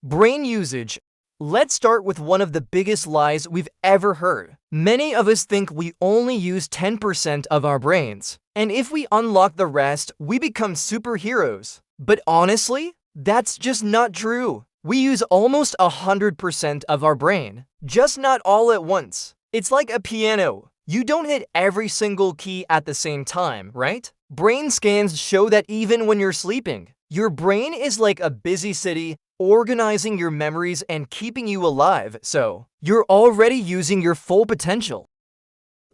Brain usage. Let's start with one of the biggest lies we've ever heard. Many of us think we only use 10% of our brains, and if we unlock the rest, we become superheroes. But honestly, that's just not true. We use almost 100% of our brain, just not all at once. It's like a piano. You don't hit every single key at the same time, right? Brain scans show that even when you're sleeping, your brain is like a busy city, organizing your memories and keeping you alive, so you're already using your full potential.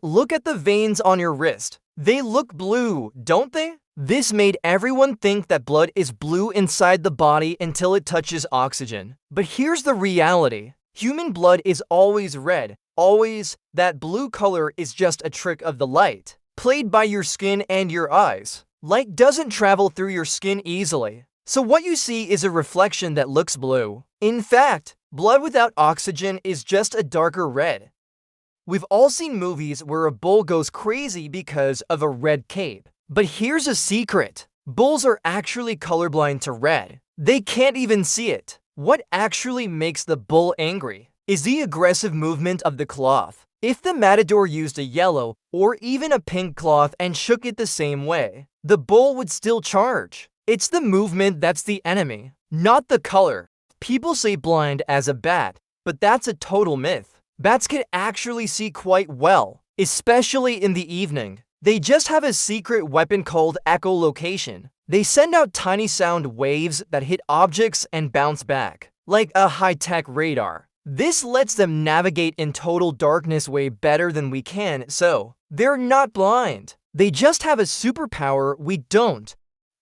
Look at the veins on your wrist. They look blue, don't they? This made everyone think that blood is blue inside the body until it touches oxygen. But here's the reality. Human blood is always red. Always. That blue color is just a trick of the light, played by your skin and your eyes. Light doesn't travel through your skin easily, so what you see is a reflection that looks blue. In fact, blood without oxygen is just a darker red. We've all seen movies where a bull goes crazy because of a red cape. But here's a secret. Bulls are actually colorblind to red. They can't even see it. What actually makes the bull angry is the aggressive movement of the cloth. If the matador used a yellow or even a pink cloth and shook it the same way, the bull would still charge. It's the movement that's the enemy, not the color. People say blind as a bat, but that's a total myth. Bats can actually see quite well, especially in the evening. They just have a secret weapon called echolocation. They send out tiny sound waves that hit objects and bounce back, like a high-tech radar. This lets them navigate in total darkness way better than we can, so they're not blind. They just have a superpower we don't.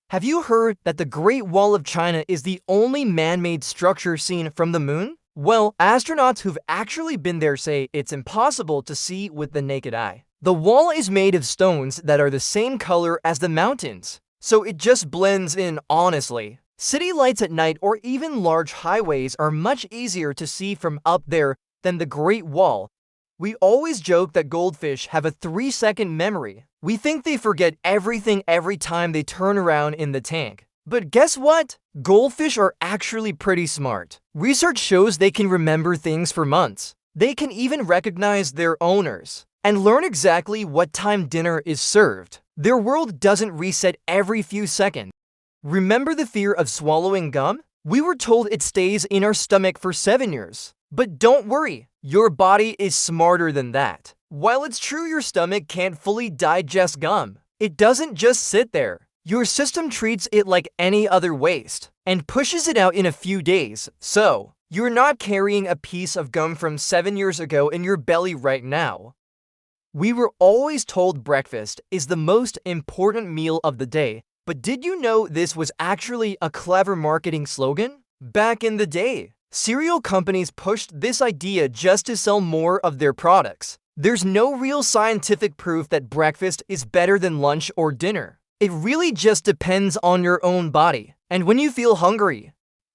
Have you heard that the Great Wall of China is the only man-made structure seen from the moon? Well, astronauts who've actually been there say it's impossible to see with the naked eye. The wall is made of stones that are the same color as the mountains, so it just blends in, honestly. City lights at night or even large highways are much easier to see from up there than the Great Wall. We always joke that goldfish have a 3-second memory. We think they forget everything every time they turn around in the tank. But guess what? Goldfish are actually pretty smart. Research shows they can remember things for months. They can even recognize their owners and learn exactly what time dinner is served. Their world doesn't reset every few seconds. Remember the fear of swallowing gum? We were told it stays in our stomach for 7 years. But don't worry, your body is smarter than that. While it's true your stomach can't fully digest gum, it doesn't just sit there. Your system treats it like any other waste and pushes it out in a few days. So, you're not carrying a piece of gum from 7 years ago in your belly right now. We were always told breakfast is the most important meal of the day, but did you know this was actually a clever marketing slogan? Back in the day, cereal companies pushed this idea just to sell more of their products. There's no real scientific proof that breakfast is better than lunch or dinner. It really just depends on your own body and when you feel hungry.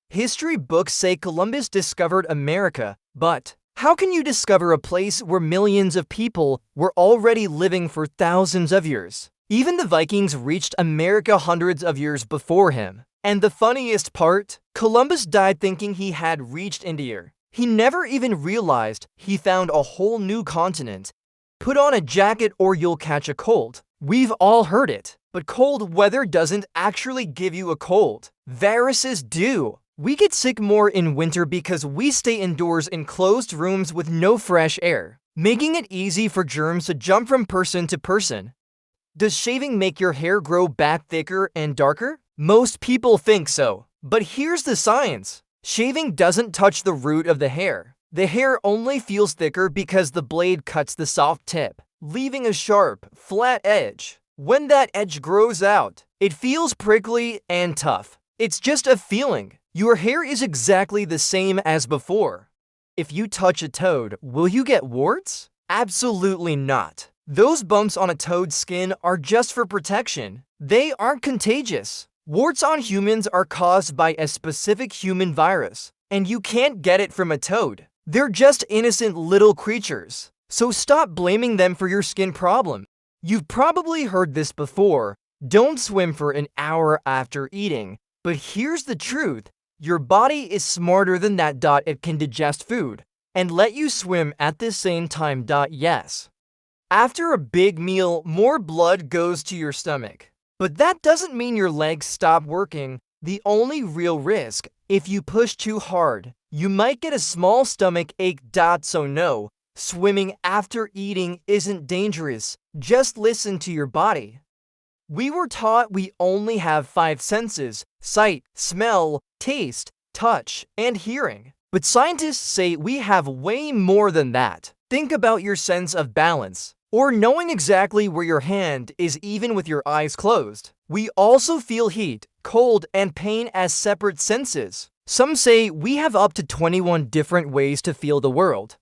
History books say Columbus discovered America, but how can you discover a place where millions of people were already living for thousands of years? Even the Vikings reached America hundreds of years before him. And the funniest part, Columbus died thinking he had reached India. He never even realized he found a whole new continent. Put on a jacket or you'll catch a cold. We've all heard it, but cold weather doesn't actually give you a cold. Viruses do. We get sick more in winter because we stay indoors in closed rooms with no fresh air, making it easy for germs to jump from person to person. Does shaving make your hair grow back thicker and darker? Most people think so, but here's the science. Shaving doesn't touch the root of the hair. The hair only feels thicker because the blade cuts the soft tip, leaving a sharp, flat edge. When that edge grows out, it feels prickly and tough. It's just a feeling. Your hair is exactly the same as before. If you touch a toad, will you get warts? Absolutely not. Those bumps on a toad's skin are just for protection. They aren't contagious. Warts on humans are caused by a specific human virus, and you can't get it from a toad. They're just innocent little creatures. So stop blaming them for your skin problem. You've probably heard this before. Don't swim for an hour after eating. But here's the truth. Your body is smarter than that. It can digest food and let you swim at the same time. Yes. After a big meal, more blood goes to your stomach. But that doesn't mean your legs stop working. The only real risk, if you push too hard, you might get a small stomach ache. So no, swimming after eating isn't dangerous. Just listen to your body. We were taught we only have 5 senses: sight, smell, taste, touch, and hearing. But scientists say we have way more than that. Think about your sense of balance, or knowing exactly where your hand is even with your eyes closed. We also feel heat, cold, and pain as separate senses. Some say we have up to 21 different ways to feel the world.